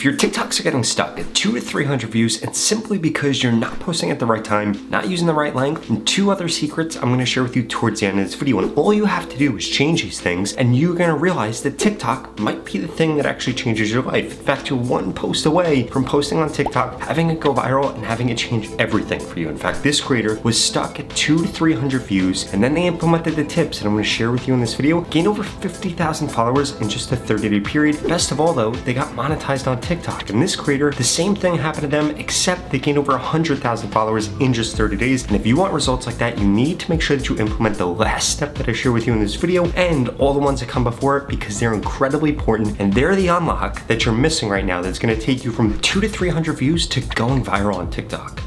If your TikToks are getting stuck at 200 to 300 views, it's simply because you're not posting at the right time, not using the right length, and 2 other secrets I'm gonna share with you towards the end of this video. And all you have to do is change these things, and you're gonna realize that TikTok might be the thing that actually changes your life. In fact, you're one post away from posting on TikTok, having it go viral, and having it change everything for you. In fact, this creator was stuck at 200 to 300 views, and then they implemented the tips that I'm gonna share with you in this video, gained over 50,000 followers in just a 30-day period. Best of all though, they got monetized on TikTok. And this creator, the same thing happened to them, except they gained over 100,000 followers in just 30 days. And if you want results like that, you need to make sure that you implement the last step that I share with you in this video and all the ones that come before it, because they're incredibly important and they're the unlock that you're missing right now that's gonna take you from 200 to 300 views to going viral on TikTok.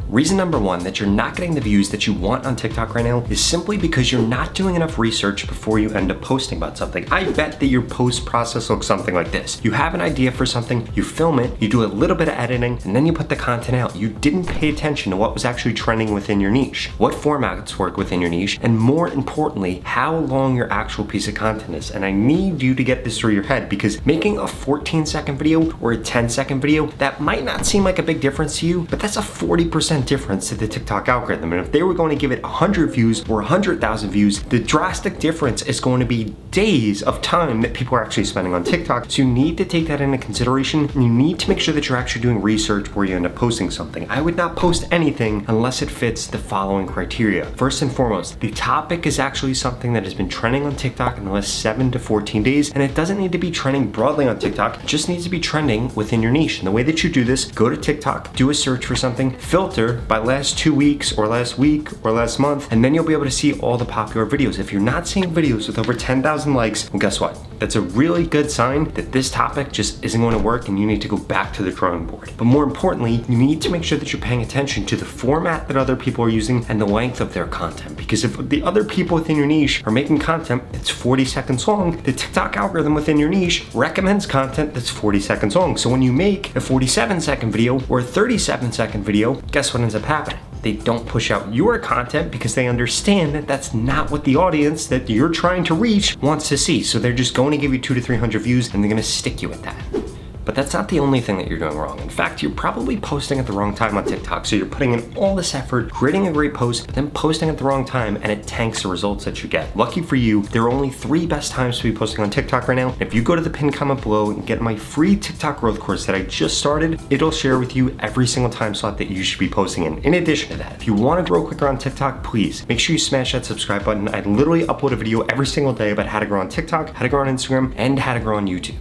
Reason number 1 that you're not getting the views that you want on TikTok right now is simply because you're not doing enough research before you end up posting about something. I bet that your post process looks something like this. You have an idea for something, you film it, you do a little bit of editing, and then you put the content out. You didn't pay attention to what was actually trending within your niche, what formats work within your niche, and more importantly, how long your actual piece of content is. And I need you to get this through your head, because making a 14-second video or a 10-second video, that might not seem like a big difference to you, but that's a 40% difference to the TikTok algorithm. And if they were going to give it 100 views or 100,000 views, the drastic difference is going to be days of time that people are actually spending on TikTok. So you need to take that into consideration, and you need to make sure that you're actually doing research before you end up posting something. I would not post anything unless it fits the following criteria. First and foremost, the topic is actually something that has been trending on TikTok in the last 7 to 14 days, and it doesn't need to be trending broadly on TikTok, it just needs to be trending within your niche. And the way that you do this, go to TikTok, do a search for something, filter by last 2 weeks or last week or last month, and then you'll be able to see all the popular videos. If you're not seeing videos with over 10,000 likes, well, guess what? That's a really good sign that this topic just isn't going to work and you need to go back to the drawing board. But more importantly, you need to make sure that you're paying attention to the format that other people are using and the length of their content. Because if the other people within your niche are making content that's 40 seconds long, the TikTok algorithm within your niche recommends content that's 40 seconds long. So when you make a 47-second video or a 37-second video, guess what ends up happening? They don't push out your content because they understand that that's not what the audience that you're trying to reach wants to see. So they're just going to give you 200 to 300 views, and they're going to stick you with that. But that's not the only thing that you're doing wrong. In fact, you're probably posting at the wrong time on TikTok. So you're putting in all this effort, creating a great post, but then posting at the wrong time, and it tanks the results that you get. Lucky for you, there are only 3 best times to be posting on TikTok right now. If you go to the pinned comment below and get my free TikTok growth course that I just started, it'll share with you every single time slot that you should be posting in. In addition to that, if you want to grow quicker on TikTok, please make sure you smash that subscribe button. I literally upload a video every single day about how to grow on TikTok, how to grow on Instagram, and how to grow on YouTube.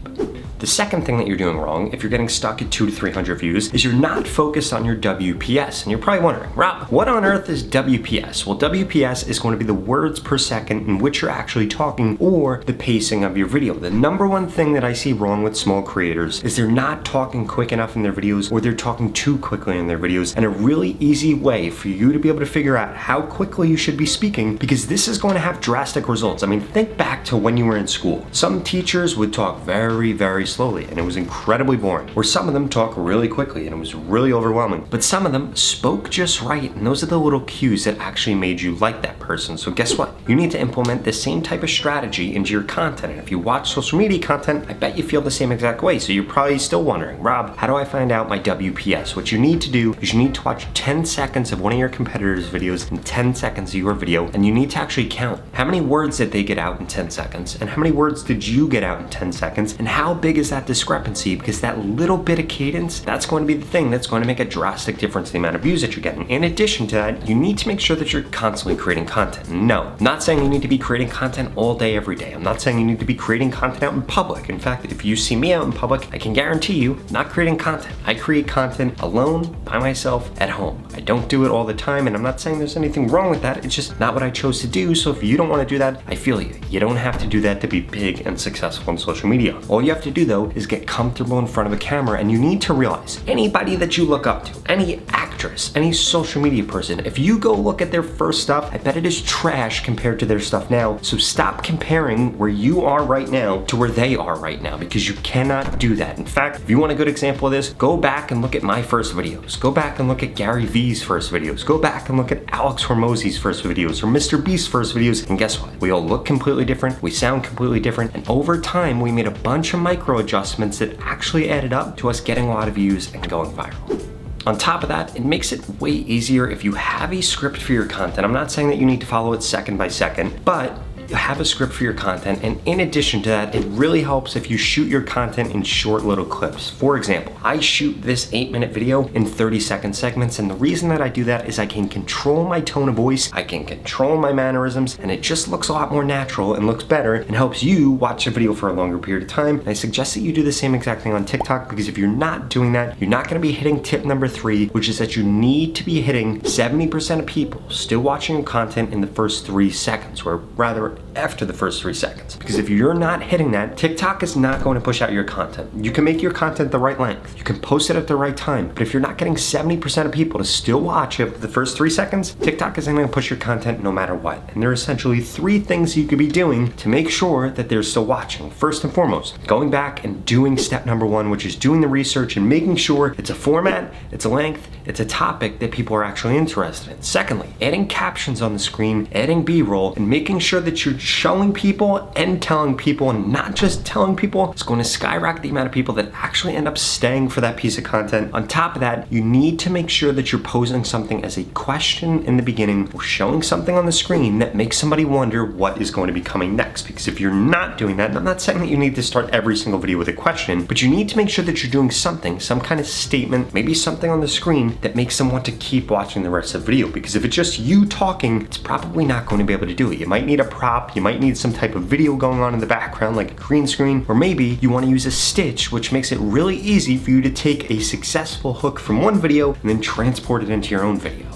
The second thing that you're doing wrong, if you're getting stuck at 200 to 300 views, is you're not focused on your WPS. And you're probably wondering, Rob, what on earth is WPS? Well, WPS is going to be the words per second in which you're actually talking, or the pacing of your video. The number one thing that I see wrong with small creators is they're not talking quick enough in their videos, or they're talking too quickly in their videos. And a really easy way for you to be able to figure out how quickly you should be speaking, because this is going to have drastic results. I mean, think back to when you were in school. Some teachers would talk very, very slowly, and it was incredibly boring. Or some of them talk really quickly, and it was really overwhelming. But some of them spoke just right, and those are the little cues that actually made you like that person. So guess what? You need to implement the same type of strategy into your content. And if you watch social media content, I bet you feel the same exact way. So you're probably still wondering, Rob, how do I find out my WPS? What you need to do is you need to watch 10 seconds of one of your competitors' videos and 10 seconds of your video, and you need to actually count how many words did they get out in 10 seconds, and how many words did you get out in 10 seconds, and how big is that discrepancy, because that little bit of cadence, that's going to be the thing that's going to make a drastic difference in the amount of views that you're getting. In addition to that, you need to make sure that you're constantly creating content. No, I'm not saying you need to be creating content all day, every day. I'm not saying you need to be creating content out in public. In fact, if you see me out in public, I can guarantee you, not creating content. I create content alone, by myself, at home. I don't do it all the time, and I'm not saying there's anything wrong with that. It's just not what I chose to do. So if you don't want to do that, I feel you. You don't have to do that to be big and successful on social media. All you have to do though is get comfortable in front of a camera, and you need to realize anybody that you look up to, any actor actress, any social media person, if you go look at their first stuff, I bet it is trash compared to their stuff now. So stop comparing where you are right now to where they are right now, because you cannot do that. In fact, if you want a good example of this, go back and look at my first videos. Go back and look at Gary Vee's first videos. Go back and look at Alex Hormozi's first videos or Mr. Beast's first videos. And guess what? We all look completely different. We sound completely different. And over time, we made a bunch of micro adjustments that actually added up to us getting a lot of views and going viral. On top of that, it makes it way easier if you have a script for your content. I'm not saying that you need to follow it second by second, but you have a script for your content, and in addition to that, it really helps if you shoot your content in short little clips. For example, I shoot this 8-minute video in 30-second segments, and the reason that I do that is I can control my tone of voice, I can control my mannerisms, and it just looks a lot more natural and looks better and helps you watch the video for a longer period of time. And I suggest that you do the same exact thing on TikTok, because if you're not doing that, you're not gonna be hitting tip number 3, which is that you need to be hitting 70% of people still watching your content in the first 3 seconds, or rather after the first 3 seconds. Because if you're not hitting that, TikTok is not going to push out your content. You can make your content the right length, you can post it at the right time, but if you're not getting 70% of people to still watch it for the first 3 seconds, TikTok isn't going to push your content no matter what. And there are essentially 3 things you could be doing to make sure that they're still watching. First and foremost, going back and doing step number 1, which is doing the research and making sure it's a format, it's a length, it's a topic that people are actually interested in. Secondly, adding captions on the screen, adding B-roll, and making sure that you're showing people and telling people, and not just telling people. It's going to skyrocket the amount of people that actually end up staying for that piece of content. On top of that, you need to make sure that you're posing something as a question in the beginning or showing something on the screen that makes somebody wonder what is going to be coming next. Because if you're not doing that, and I'm not saying that you need to start every single video with a question, but you need to make sure that you're doing something, some kind of statement, maybe something on the screen that makes them want to keep watching the rest of the video. Because if it's just you talking, it's probably not going to be able to do it. You might need a prop, you might need some type of video going on in the background like a green screen, or maybe you want to use a stitch, which makes it really easy for you to take a successful hook from one video and then transport it into your own video.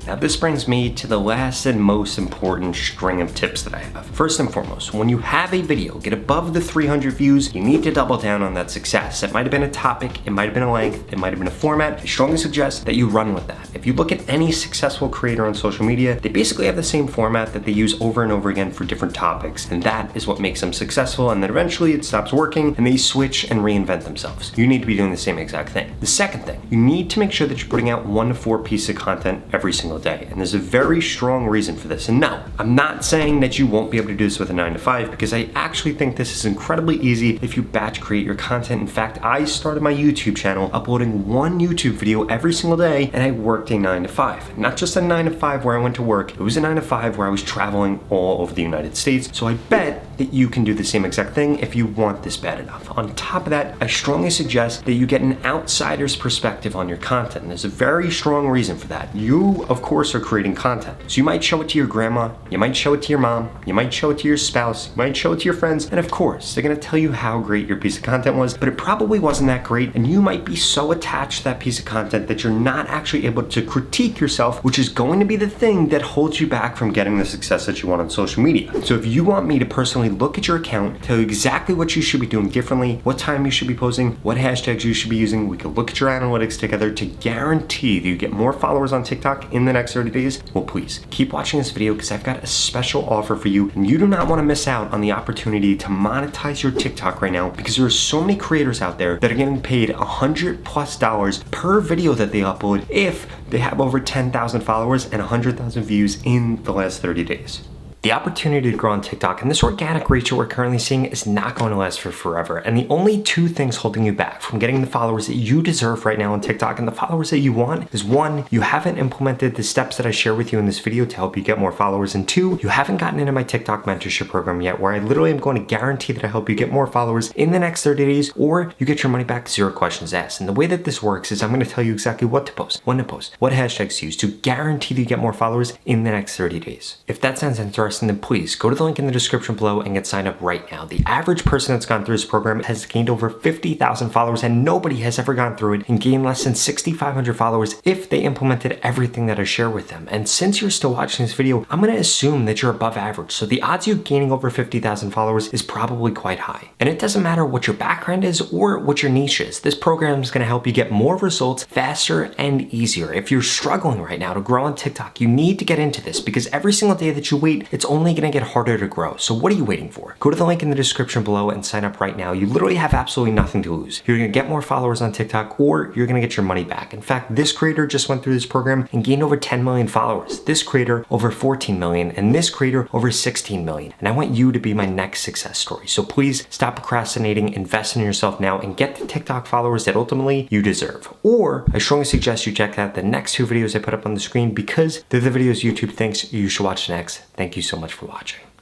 Now this brings me to the last and most important string of tips that I have. First and foremost, when you have a video get above the 300 views, you need to double down on that success. It might have been a topic, it might have been a length, it might have been a format. I strongly suggest that you run with that. If you look at any successful creator on social media, they basically have the same format that they use over and over again for different topics, and that is what makes them successful, and then eventually it stops working and they switch and reinvent themselves. You need to be doing the same exact thing. The second thing, you need to make sure that you're putting out 1 to 4 pieces of content every single day. And there's a very strong reason for this. And no, I'm not saying that you won't be able to do this with a 9 to 5, because I actually think this is incredibly easy if you batch create your content. In fact, I started my YouTube channel uploading 1 YouTube video every single day, and I worked a 9 to 5. Not just a 9 to 5 where I went to work, it was a 9 to 5 where I was traveling all over the United States. So I bet that you can do the same exact thing if you want this bad enough. On top of that, I strongly suggest that you get an outsider's perspective on your content. And there's a very strong reason for that. You, of course, are creating content. So you might show it to your grandma, you might show it to your mom, you might show it to your spouse, you might show it to your friends, and of course, they're gonna tell you how great your piece of content was, but it probably wasn't that great, and you might be so attached to that piece of content that you're not actually able to critique yourself, which is going to be the thing that holds you back from getting the success that you want on social media. So if you want me to personally look at your account, tell you exactly what you should be doing differently, what time you should be posting, what hashtags you should be using, we could look at your analytics together to guarantee that you get more followers on TikTok in the next 30 days, well, please keep watching this video, because I've got a special offer for you, and you do not want to miss out on the opportunity to monetize your TikTok right now, because there are so many creators out there that are getting paid $100+ per video that they upload if they have over 10,000 followers and 100,000 views in the last 30 days. The opportunity to grow on TikTok and this organic reach that we're currently seeing is not going to last for forever. And the only 2 things holding you back from getting the followers that you deserve right now on TikTok and the followers that you want is 1, you haven't implemented the steps that I share with you in this video to help you get more followers, and 2, you haven't gotten into my TikTok mentorship program yet, where I literally am going to guarantee that I help you get more followers in the next 30 days, or you get your money back, 0 questions asked. And the way that this works is I'm going to tell you exactly what to post, when to post, what hashtags to use to guarantee that you get more followers in the next 30 days. If that sounds interesting, interested, then please go to the link in the description below and get signed up right now. The average person that's gone through this program has gained over 50,000 followers, and nobody has ever gone through it and gained less than 6,500 followers if they implemented everything that I share with them. And since you're still watching this video, I'm going to assume that you're above average. So the odds of you gaining over 50,000 followers is probably quite high. And it doesn't matter what your background is or what your niche is. This program is going to help you get more results faster and easier. If you're struggling right now to grow on TikTok, you need to get into this because every single day that you wait, it's only going to get harder to grow. So what are you waiting for? Go to the link in the description below and sign up right now. You literally have absolutely nothing to lose. You're going to get more followers on TikTok, or you're going to get your money back. In fact, this creator just went through this program and gained over 10 million followers. This creator over 14 million, and this creator over 16 million. And I want you to be my next success story. So please stop procrastinating, invest in yourself now, and get the TikTok followers that ultimately you deserve. Or I strongly suggest you check out the next two videos I put up on the screen because they're the videos YouTube thinks you should watch next. Thank you so much for watching.